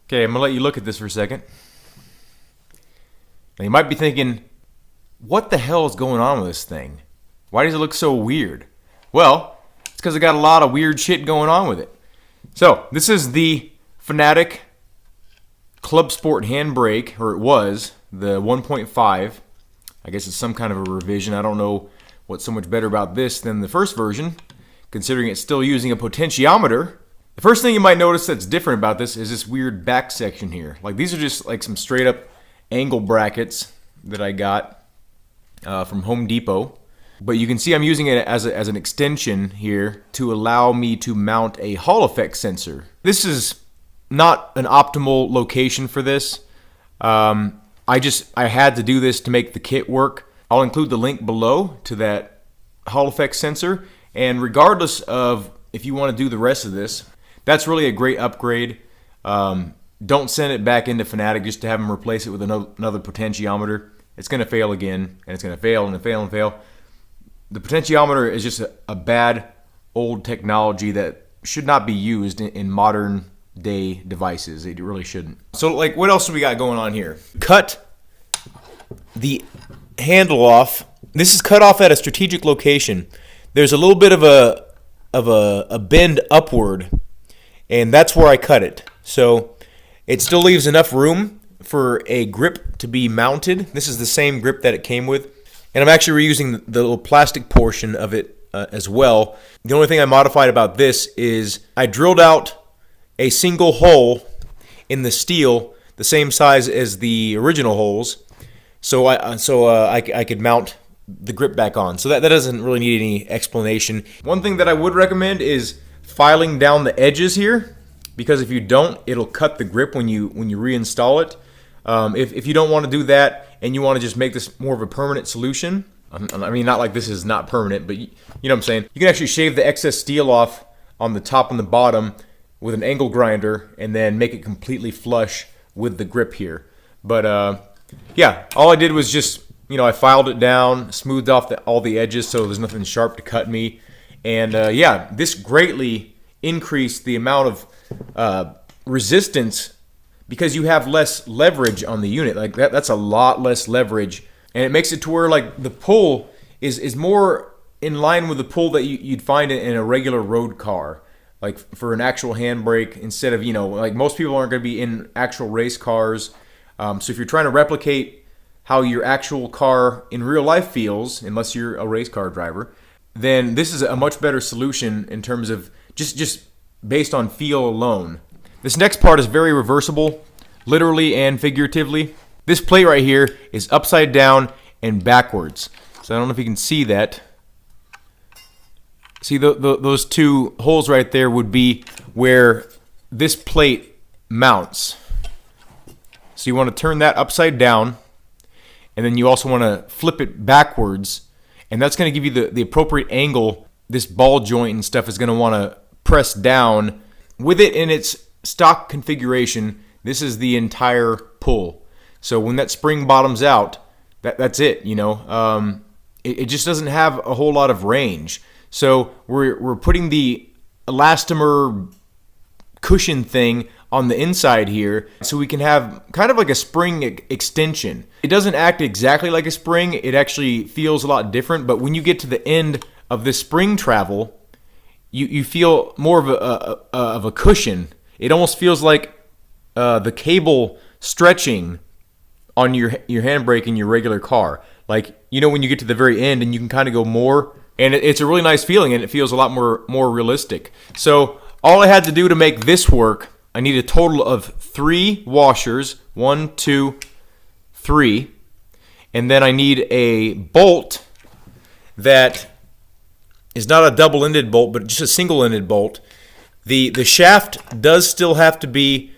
Okay, I'm gonna let you look at this for a second. Now you might be thinking, what the hell is going on with this thing? Why does it look so weird? Well, it's because it got a lot of weird shit going on with it. So, this is the FANATEC Club Sport Handbrake, or it was, the 1.5. I guess it's some kind of a revision. I don't know what's so much better about this than the first version, considering it's still using a potentiometer. The first thing you might notice that's different about this is this weird back section here. Like, these are just like some straight up angle brackets that I got from Home Depot. But you can see I'm using it as an extension here to allow me to mount a Hall effect sensor. This is not an optimal location for this. I had to do this to make the kit work. I'll include the link below to that Hall effect sensor. And regardless of if you want to do the rest of this, that's really a great upgrade. Don't send it back into FANATEC just to have them replace it with another potentiometer. It's going to fail again, and it's going to fail and fail and fail. The potentiometer is just a bad old technology that should not be used in modern day devices. It really shouldn't. So, like, what else do we got going on here? Cut the handle off. This is cut off at a strategic location. There's a little bit of a bend upward, and that's where I cut it. So it still leaves enough room for a grip to be mounted. This is the same grip that it came with, and I'm actually reusing the little plastic portion of it as well. The only thing I modified about this is I drilled out a single hole in the steel, the same size as the original holes, so I could mount the grip back on. So that doesn't really need any explanation. One thing that I would recommend is filing down the edges here, because if you don't, it'll cut the grip when you reinstall it. If you don't want to do that and you want to just make this more of a permanent solution, I mean, not like this is not permanent, but you know what I'm saying, you can actually shave the excess steel off on the top and the bottom with an angle grinder and then make it completely flush with the grip here. But yeah, all I did was just, I filed it down, smoothed off all the edges so there's nothing sharp to cut me. And yeah, this greatly increased the amount of resistance because you have less leverage on the unit. Like that's a lot less leverage. And it makes it to where like the pull is more in line with the pull that you'd find in a regular road car. Like for an actual handbrake, instead of, like most people aren't going to be in actual race cars. So if you're trying to replicate how your actual car in real life feels, unless you're a race car driver, then this is a much better solution in terms of just based on feel alone. This next part is very reversible, literally and figuratively. This plate right here is upside down and backwards. So I don't know if you can see that. See those two holes right there would be where this plate mounts. So you want to turn that upside down, and then you also want to flip it backwards, and that's going to give you the appropriate angle. This ball joint and stuff is going to want to press down. With it in its stock configuration, this is the entire pull. So when that spring bottoms out, that's it. It just doesn't have a whole lot of range. So we're putting the elastomer cushion thing on the inside here so we can have kind of like a spring extension. It doesn't act exactly like a spring. It actually feels a lot different, but when you get to the end of this spring travel, you feel more of a cushion. It almost feels like the cable stretching on your handbrake in your regular car. Like, when you get to the very end and you can kind of go more, and it's a really nice feeling, and it feels a lot more realistic. So all I had to do to make this work, I need a total of 3 washers, 1, 2, 3, and then I need a bolt that is not a double-ended bolt, but just a single-ended bolt. The shaft does still have to be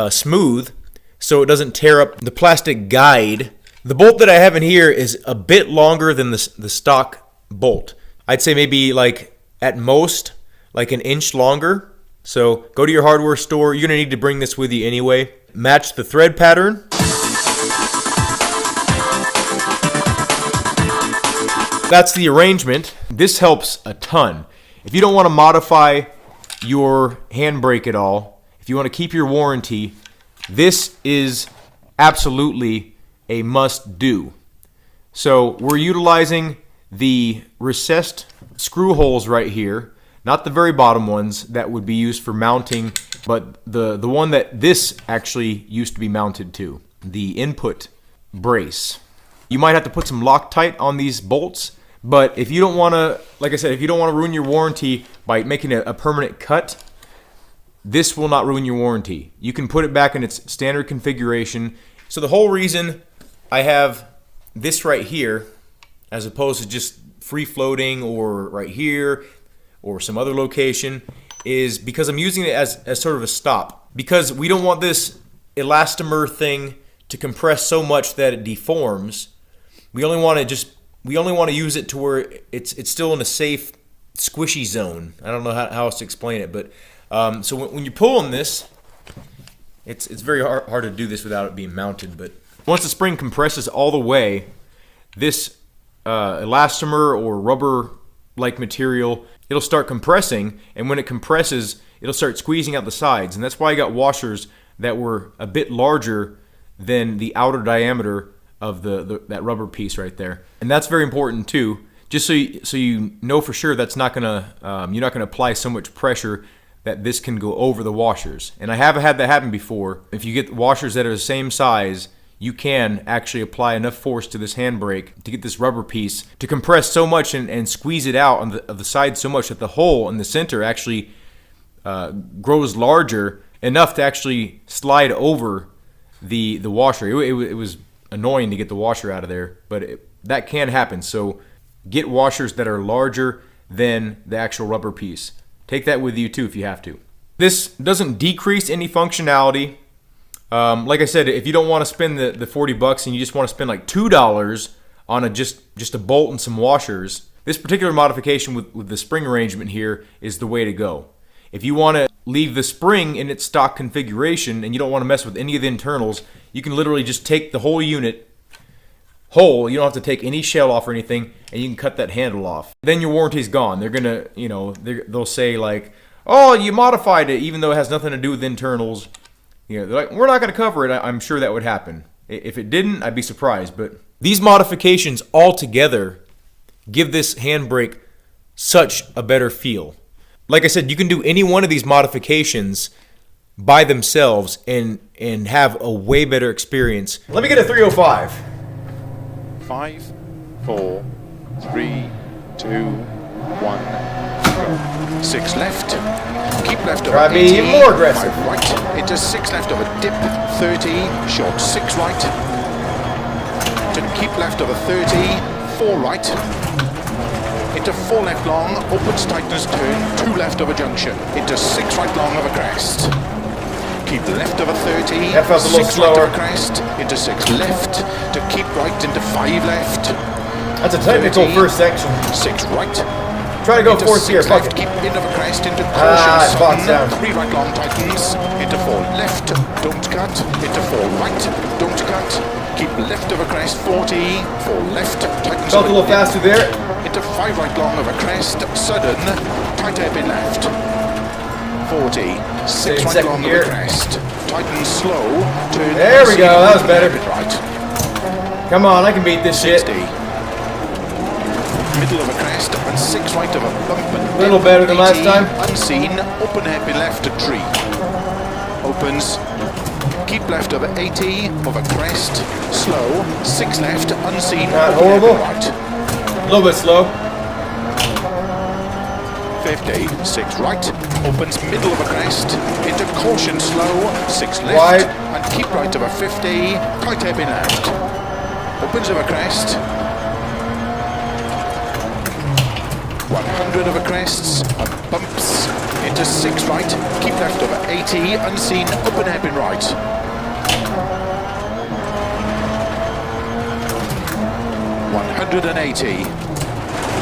smooth, so it doesn't tear up the plastic guide. The bolt that I have in here is a bit longer than the stock bolt. I'd say maybe like at most like an inch longer. So go to your hardware store. You're going to need to bring this with you anyway. Match the thread pattern. That's the arrangement. This helps a ton. If you don't want to modify your handbrake at all, if you want to keep your warranty, this is absolutely a must-do. So we're utilizing the recessed screw holes right here, not the very bottom ones that would be used for mounting, but the one that this actually used to be mounted to, the input brace. You might have to put some Loctite on these bolts, but if you don't want to, like I said, if you don't want to ruin your warranty by making a permanent cut, this will not ruin your warranty. You can put it back in its standard configuration. So the whole reason I have this right here, as opposed to just free floating or right here or some other location, is because I'm using it as sort of a stop. Because we don't want this elastomer thing to compress so much that it deforms. We only want to use it to where it's still in a safe, squishy zone. I don't know how else to explain it, but so when you're pulling this, it's very hard to do this without it being mounted. But once the spring compresses all the way, this elastomer or rubber-like material, it'll start compressing, and when it compresses, it'll start squeezing out the sides. And that's why I got washers that were a bit larger than the outer diameter of that rubber piece right there. And that's very important too, just so you know for sure that's not gonna you're not gonna apply so much pressure that this can go over the washers. And I have had that happen before. If you get washers that are the same size, you can actually apply enough force to this handbrake to get this rubber piece to compress so much and squeeze it out on the side so much that the hole in the center actually grows larger enough to actually slide over the washer. It was annoying to get the washer out of there, but that can happen. So get washers that are larger than the actual rubber piece. Take that with you too if you have to. This doesn't decrease any functionality. Like I said, if you don't want to spend the 40 bucks and you just want to spend like $2 on just a bolt and some washers, this particular modification with the spring arrangement here is the way to go. If you want to leave the spring in its stock configuration and you don't want to mess with any of the internals, you can literally just take the whole unit whole. You don't have to take any shell off or anything, and you can cut that handle off. Then your warranty's gone. They're gonna, they'll say like, "Oh, you modified it," even though it has nothing to do with internals. They're like, "We're not gonna cover it." I'm sure that would happen. If it didn't, I'd be surprised. But these modifications all together give this handbrake such a better feel. Like I said, you can do any one of these modifications by themselves and have a way better experience. Let me get a 305. 5, 4, 3, 2, 1, go. 6 left. Keep left over. Try to be even more aggressive. 5 right. Into 6 left over dip. 30. Short 6 right. To keep left over 30. 4 right. Into 4 left long. Opens tightness turn. 2 left over junction. Into 6 right long over crest. Keep left over 30, 6 right over crest, into 6 left, to keep right into 5 left. That's a technical 30, first section. 6 right. Try to go into fourth here. Left, keep in over crest, into caution, box down. 3 right long tightens, into 4 left, don't cut, into 4 right, don't cut, keep left over crest, 40, 4 left, tightens. Felt a little faster there. Into 5 right long over crest, sudden, tight hairpin left. 40, 6 right long over crest, tighten slow, turn. There we go, that was better. Right. Come on, I can beat this 60. shit. Middle of a crest and 6 right of a bump. A little better than last time. Unseen, open hairpin left to tree. Opens, keep left over 80, over crest, slow, 6 left, unseen. Not horrible. Right. A little bit slow. 50, 6 right, opens middle of a crest, into caution slow, 6 left, wide, and keep right over 50, tight hairpin left, opens over crest, 100 over crests, and bumps, into 6 right, keep left over 80, unseen, open hairpin right. 180.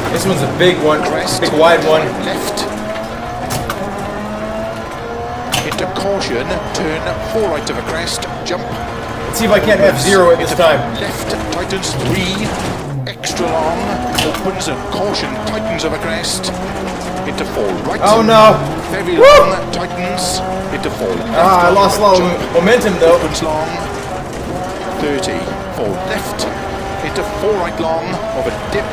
This one's a big one, crest, big wide one. Left. Into caution, turn 4 right of a crest, jump. Let's see if I can't have 0 at this time. Left, tightens 3, extra long, opens and caution, tightens of a crest. into 4 right. Oh no! Very Woo! long, tightens, into 4 left. I lost a lot jump, of momentum though. opens long, 30, 4 left, into 4 right long, of a dip,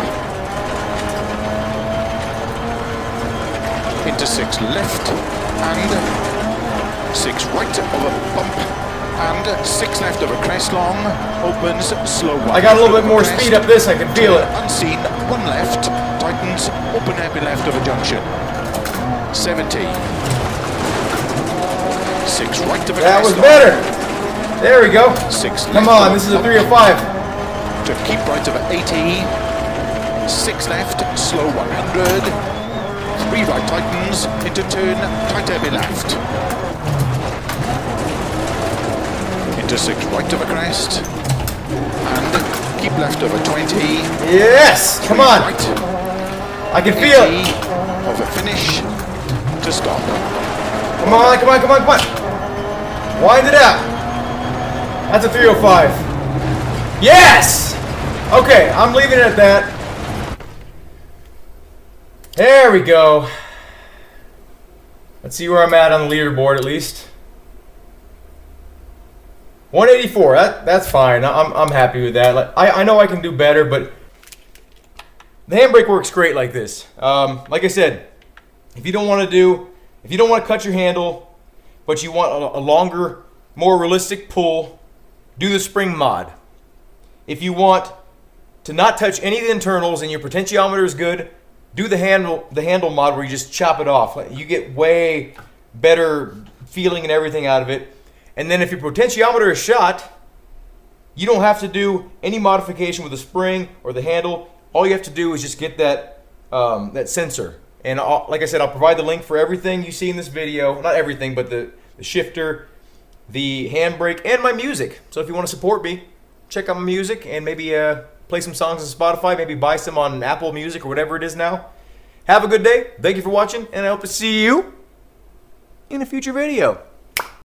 into 6 left, and 6 right of a bump, and 6 left of a crest long, opens, slow one. I got a little bit more speed up this, I can feel it. Unseen, 1 left, tightens, open happy left of a junction, 70. 6 right of a That was crest better. There we go. 6 Come left on, of this is a bump. 305. To keep right of 80, 6 left, slow 100, 3 right tightens, into turn, tight heavy left, into 6 right of a crest, and keep left of a 20, Yes! Come 3 on! right, I can feel 80 it! of a finish, to stop. Come on, come on, come on, come on! Wind it out! That's a 305. Yes! Okay, I'm leaving it at that. There we go. Let's see where I'm at on the leaderboard at least. 184. That's fine. I'm happy with that. Like, I know I can do better, but the handbrake works great like this. Like I said, if you don't want to cut your handle, but you want a longer, more realistic pull, do the spring mod. If you want to not touch any of the internals and your potentiometer is good, do the handle mod where you just chop it off. You get way better feeling and everything out of it. And then if your potentiometer is shot, you don't have to do any modification with the spring or the handle. All you have to do is just get that sensor. And like I said, I'll provide the link for everything you see in this video. Not everything, but the shifter, the handbrake, and my music. So if you want to support me, check out my music and maybe play some songs on Spotify, maybe buy some on Apple Music or whatever it is now. Have a good day. Thank you for watching, and I hope to see you in a future video.